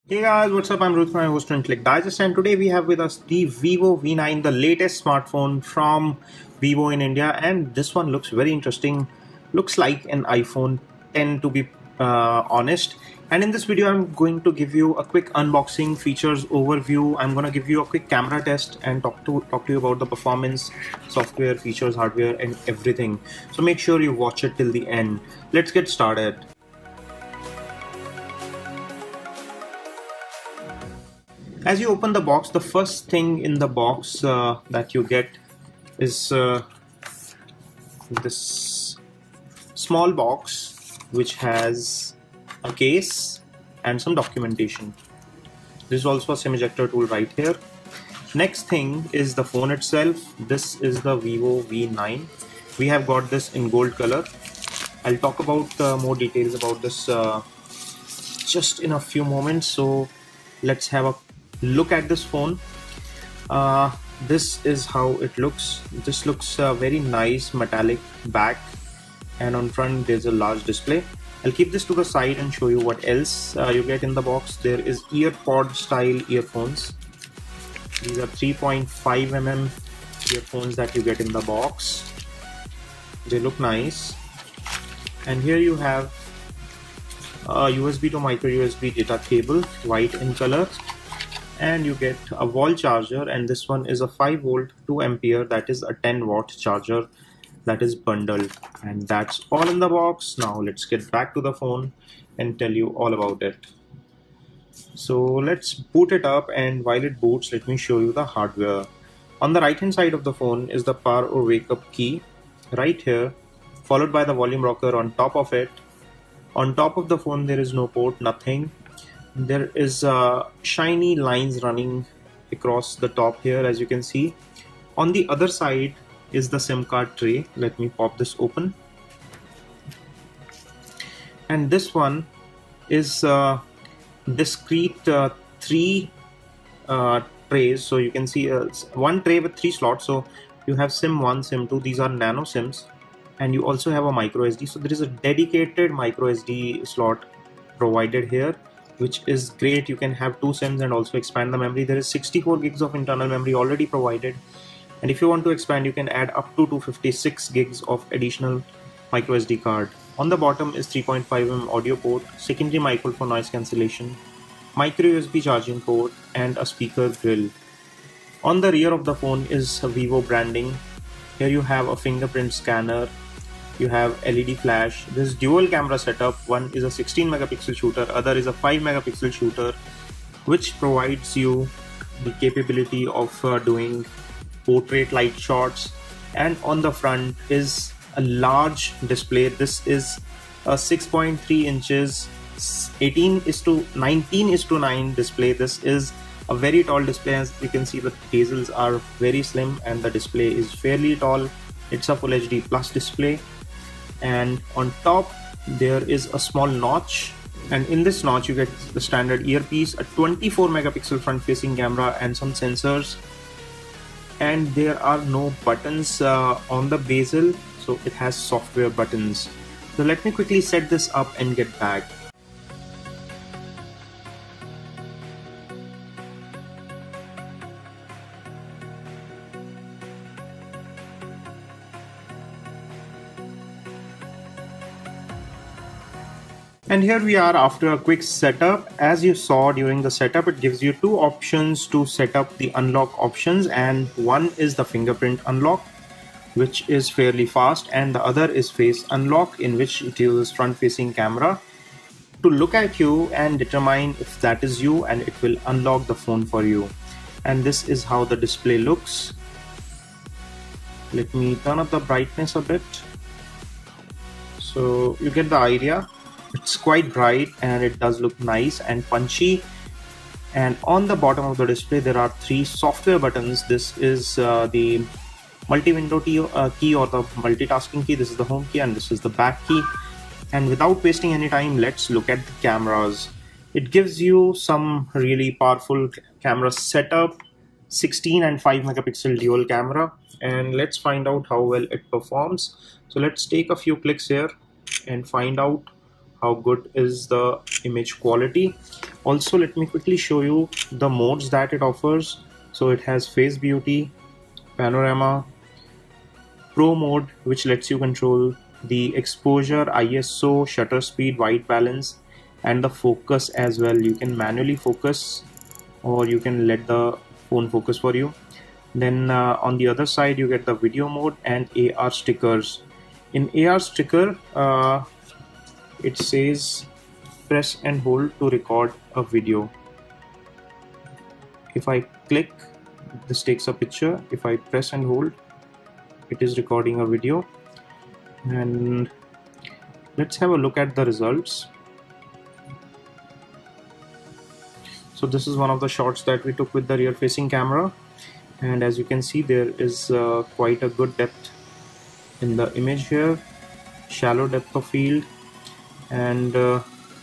Hey guys, what's up? I'm Ruth, my host and Click Digest, and today we have with us the Vivo V9, the latest smartphone from Vivo in India, and this one looks very interesting. Looks like an iPhone 10 to be honest. And in this video, I'm going to give you a quick unboxing, features overview. I'm going to give you a quick camera test and talk to you about the performance, software, features, hardware, and everything. So make sure you watch it till the end. Let's get started. As you open the box, the first thing in the box that you get is this small box which has a case and some documentation. There is also a SIM ejector tool right here. Next thing is the phone itself. This is the Vivo V9. We have got this in gold color. I'll talk about more details about this just in a few moments. So let's have a look at this phone. This is how it looks. This looks very nice, metallic back, and on front there's a large display. I'll keep this to the side and show you what else you get in the box. There is earpod style earphones. These are 3.5 mm earphones that you get in the box. They look nice. And here you have a USB to micro USB data cable, white in color. And you get a wall charger, and this one is a 5 volt 2 ampere, that is a 10 watt charger that is bundled. And that's all in the box. Now let's get back to the phone and tell you all about it. So let's boot it up, and while it boots, let me show you the hardware. On the right hand side of the phone is the power or wake up key right here, followed by the volume rocker on top of it. On top of the phone there is no port, nothing. There is shiny lines running across the top here, as you can see. On the other side is the SIM card tray. Let me pop this open. And this one is discrete three trays. So you can see one tray with 3 slots. So you have SIM 1, SIM 2. These are nano SIMs. And you also have a micro SD. So there is a dedicated micro SD slot provided here, which is great. You can have 2 SIMs and also expand the memory. There is 64 gigs of internal memory already provided, and if you want to expand, you can add up to 256 gigs of additional micro SD card. On the bottom is 3.5 mm audio port, secondary micro for noise cancellation, micro USB charging port, and a speaker grill. On the rear of the phone is Vivo branding. Here you have a fingerprint scanner. You have LED flash. This dual camera setup. One is a 16 megapixel shooter, other is a 5 megapixel shooter, which provides you the capability of doing portrait light shots. And on the front is a large display. This is a 6.3 inches 19:9 display. This is a very tall display. As you can see, the bezels are very slim and the display is fairly tall. It's a full HD plus display. And on top there is a small notch, and in this notch you get the standard earpiece, a 24 megapixel front facing camera, and some sensors. And there are no buttons on the bezel, so it has software buttons. So let me quickly set this up and get back. And here we are after a quick setup. As you saw during the setup, it gives you 2 options to set up the unlock options, and one is the fingerprint unlock, which is fairly fast, and the other is face unlock, in which it uses front facing camera to look at you and determine if that is you, and it will unlock the phone for you. And this is how the display looks. Let me turn up the brightness a bit so you get the idea. It's quite bright and it does look nice and punchy. And on the bottom of the display there are 3 software buttons. This is the multi-window key or the multitasking key. This is the home key and this is the back key. And without wasting any time, let's look at the cameras. It gives you some really powerful camera setup, 16 and 5 megapixel dual camera, and let's find out how well it performs. So let's take a few clicks here and find out how good is the image quality. Also, let me quickly show you the modes that it offers. So it has face beauty, panorama, pro mode, which lets you control the exposure, ISO, shutter speed, white balance, and the focus as well. You can manually focus or you can let the phone focus for you. Then on the other side you get the video mode and AR stickers. In AR sticker, it says press and hold to record a video. If I click, this takes a picture. If I press and hold, it is recording a video. And let's have a look at the results. So this is one of the shots that we took with the rear facing camera, and as you can see, there is quite a good depth in the image here, shallow depth of field. And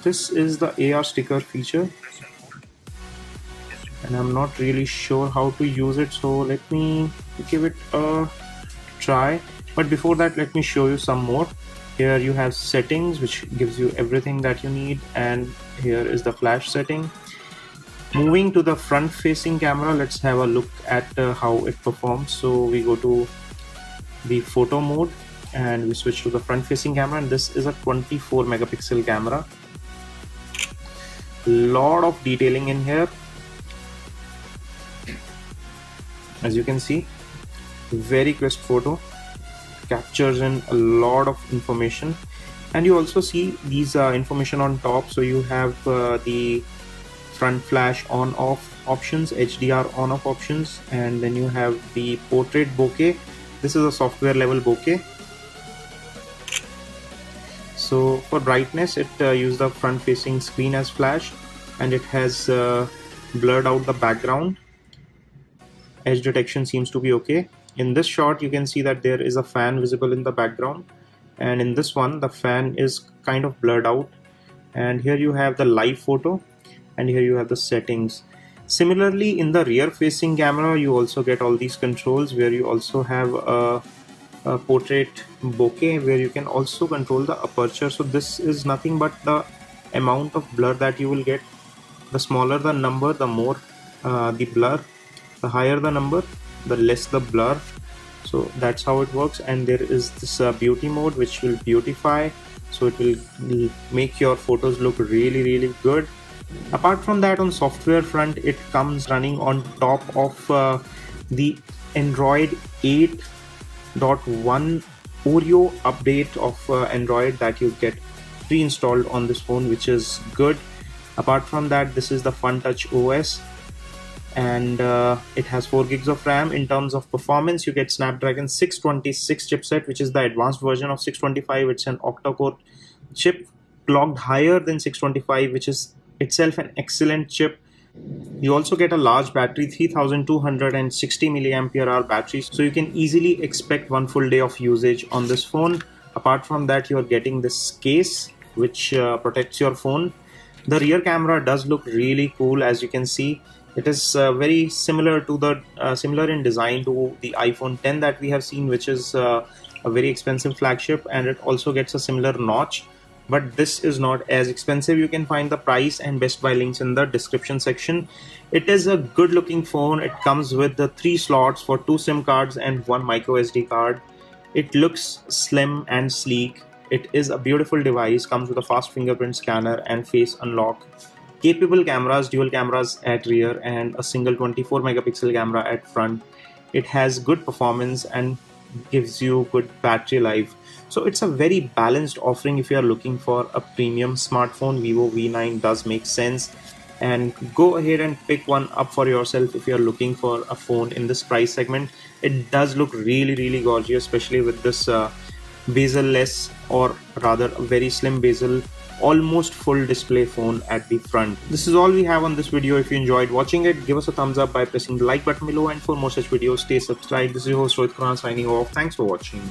this is the AR sticker feature, and I'm not really sure how to use it, so let me give it a try. But before that, let me show you some more. Here you have settings, which gives you everything that you need, and here is the flash setting. Moving to the front facing camera, let's have a look at how it performs. So we go to the photo mode and we switch to the front facing camera, and this is a 24 megapixel camera. Lot of detailing in here, as you can see. Very crisp photo, captures in a lot of information, and you also see these information on top. So you have the front flash on off options, HDR on off options, and then you have the portrait bokeh. This is a software level bokeh. So for brightness, it used the front facing screen as flash, and it has blurred out the background. Edge detection seems to be okay. In this shot, you can see that there is a fan visible in the background, and in this one the fan is kind of blurred out. And here you have the live photo, and here you have the settings. Similarly, in the rear facing camera, you also get all these controls, where you also have a portrait bokeh, where you can also control the aperture. So this is nothing but the amount of blur that you will get. The smaller the number, the more the blur. The higher the number, the less the blur. So that's how it works. And there is this beauty mode, which will beautify, so it will make your photos look really good. Apart from that, on software front, it comes running on top of the Android 8.1 Oreo update of Android that you get pre-installed on this phone, which is good. Apart from that, this is the FunTouch OS, and it has 4 gigs of RAM. In terms of performance, you get Snapdragon 626 chipset, which is the advanced version of 625. It's an octa-core chip, clocked higher than 625, which is itself an excellent chip. You also get a large battery, 3260 milliampere hour battery, so you can easily expect 1 full day of usage on this phone. Apart from that, you are getting this case which protects your phone. The rear camera does look really cool. As you can see, it is very similar to the similar in design to the iPhone 10 that we have seen, which is a very expensive flagship, and it also gets a similar notch. But this is not as expensive. You can find the price and Best Buy links in the description section. It is a good looking phone. It comes with the 3 slots for 2 SIM cards and 1 micro SD card. It looks slim and sleek. It is a beautiful device, comes with a fast fingerprint scanner and face unlock. Capable cameras, dual cameras at rear, and a single 24 megapixel camera at front. It has good performance and gives you good battery life. So it's a very balanced offering. If you are looking for a premium smartphone, Vivo V9 does make sense, and go ahead and pick one up for yourself if you are looking for a phone in this price segment. It does look really gorgeous, especially with this bezel-less, or rather a very slim bezel, almost full display phone at the front. This is all we have on this video. If you enjoyed watching it, give us a thumbs up by pressing the like button below, and for more such videos, stay subscribed. This is your host Rohit Khurana signing off. Thanks for watching.